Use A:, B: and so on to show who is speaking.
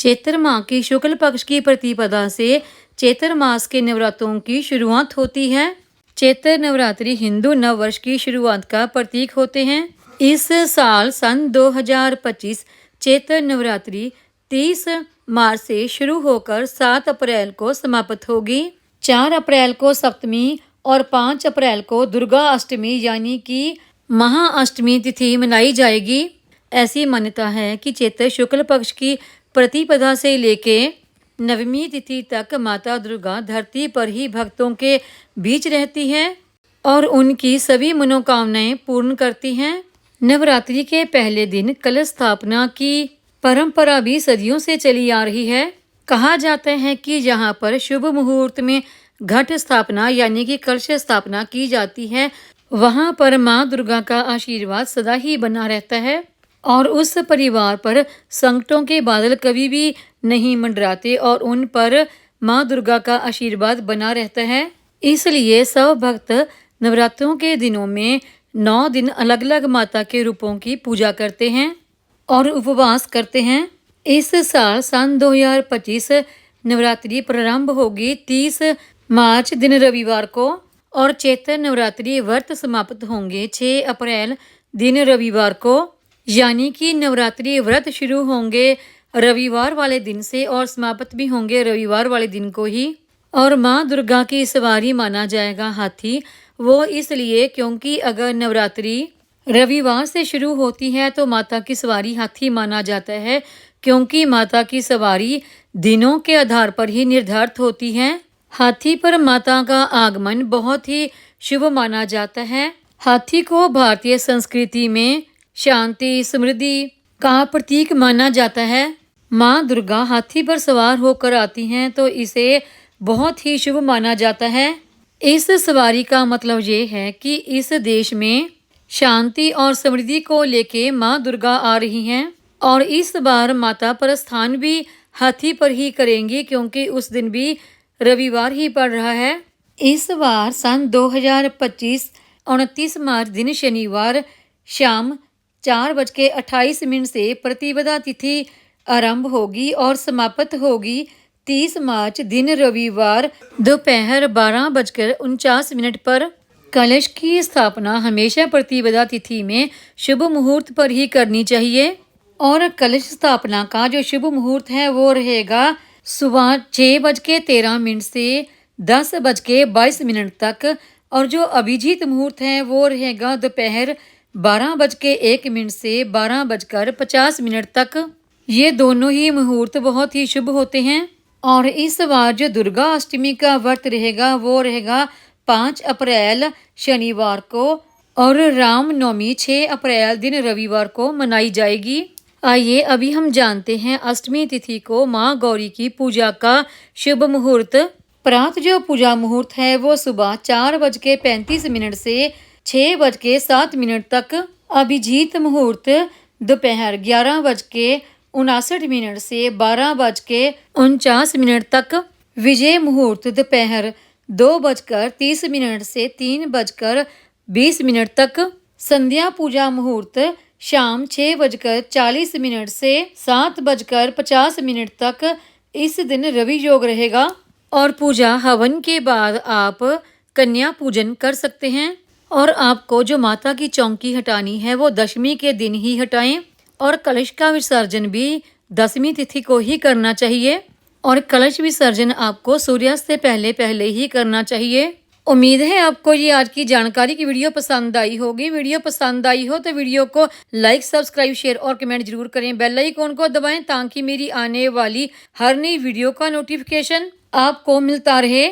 A: चैत्र माह की शुक्ल पक्ष की प्रतिपदा से चैत्र मास के नवरात्रों की शुरुआत होती है। चैत्र नवरात्रि हिंदू नव वर्ष की शुरुआत का प्रतीक होते हैं। इस साल सन 2025 चैत्र नवरात्रि 30 मार्च से शुरू होकर 7 अप्रैल को समाप्त होगी। 4 अप्रैल को सप्तमी और 5 अप्रैल को दुर्गा अष्टमी यानी कि महाअष्टमी तिथि मनाई जाएगी। ऐसी मान्यता है कि चैत्र शुक्ल पक्ष की प्रतिपदा से लेके नवमी तिथि तक माता दुर्गा धरती पर ही भक्तों के बीच रहती हैं और उनकी सभी मनोकामनाएं पूर्ण करती हैं। नवरात्रि के पहले दिन कलश स्थापना की परंपरा भी सदियों से चली आ रही है। कहा जाता है कि यहाँ पर शुभ मुहूर्त में घट स्थापना यानी कि कलश स्थापना की जाती है, वहाँ पर माँ दुर्गा का आशीर्वाद सदा ही बना रहता है और उस परिवार पर संकटों के बादल कभी भी नहीं मंडराते और उन पर माँ दुर्गा का आशीर्वाद बना रहता है। इसलिए सब भक्त नवरात्रों के दिनों में 9 दिन अलग अलग माता के रूपों की पूजा करते हैं और उपवास करते हैं। इस साल सन 2025 नवरात्रि प्रारंभ होगी 30 मार्च दिन रविवार को और चैत्र नवरात्रि व्रत समाप्त होंगे 6 अप्रैल दिन रविवार को, यानी कि नवरात्रि व्रत शुरू होंगे रविवार वाले दिन से और समाप्त भी होंगे रविवार वाले दिन को ही। और माँ दुर्गा की सवारी माना जाएगा हाथी, वो इसलिए क्योंकि अगर नवरात्रि रविवार से शुरू होती है तो माता की सवारी हाथी माना जाता है, क्योंकि माता की सवारी दिनों के आधार पर ही निर्धारित होती है। हाथी पर माता का आगमन बहुत ही शुभ माना जाता है। हाथी को भारतीय संस्कृति में शांति समृद्धि का प्रतीक माना जाता है। माँ दुर्गा हाथी पर सवार होकर आती हैं तो इसे बहुत ही शुभ माना जाता है। इस सवारी का मतलब ये है कि इस देश में शांति और समृद्धि को लेके माँ दुर्गा आ रही हैं और इस बार माता प्रस्थान भी हाथी पर ही करेंगी, क्योंकि उस दिन भी रविवार ही पड़ रहा है। इस बार सन 2025 29 मार्च दिन शनिवार शाम 4:28 से प्रतिपदा तिथि आरंभ होगी और समाप्त होगी 30 मार्च दिन रविवार दोपहर 12:49 पर। कलश की स्थापना हमेशा प्रतिपदा तिथि में शुभ मुहूर्त पर ही करनी चाहिए और कलश स्थापना का जो शुभ मुहूर्त है वो रहेगा सुबह 6:13 से 10:22 तक और जो अभिजीत मुहूर्त है वो रहेगा दोपहर 12:01 से 12:50 तक। ये दोनों ही मुहूर्त बहुत ही शुभ होते हैं। और इस बार जो दुर्गा अष्टमी का व्रत रहेगा वो रहेगा 5 अप्रैल शनिवार को और रामनवमी 6 अप्रैल दिन रविवार को मनाई जाएगी। आइए अभी हम जानते हैं अष्टमी तिथि को माँ गौरी की पूजा का शुभ मुहूर्त। प्रात जो पूजा मुहूर्त है वो सुबह 4:35 से 6:07 तक। अभिजीत मुहूर्त दोपहर 11:59 से 12:49 तक। विजय मुहूर्त दोपहर 2:30 से 3:20 तक। संध्या पूजा मुहूर्त शाम 6:40 से 7:50 तक। इस दिन रवि योग रहेगा और पूजा हवन के बाद आप कन्या पूजन कर सकते हैं और आपको जो माता की चौकी हटानी है वो दशमी के दिन ही हटाएं और कलश का विसर्जन भी 10वीं तिथि को ही करना चाहिए और कलश विसर्जन आपको सूर्यास्त से पहले ही करना चाहिए। उम्मीद है आपको ये आज की जानकारी की वीडियो पसंद आई होगी। वीडियो पसंद आई हो तो वीडियो को लाइक, सब्सक्राइब, शेयर और कमेंट जरूर करें। बेल आइकॉन को दबाएं ताकि मेरी आने वाली हर नई वीडियो का नोटिफिकेशन आपको मिलता रहे।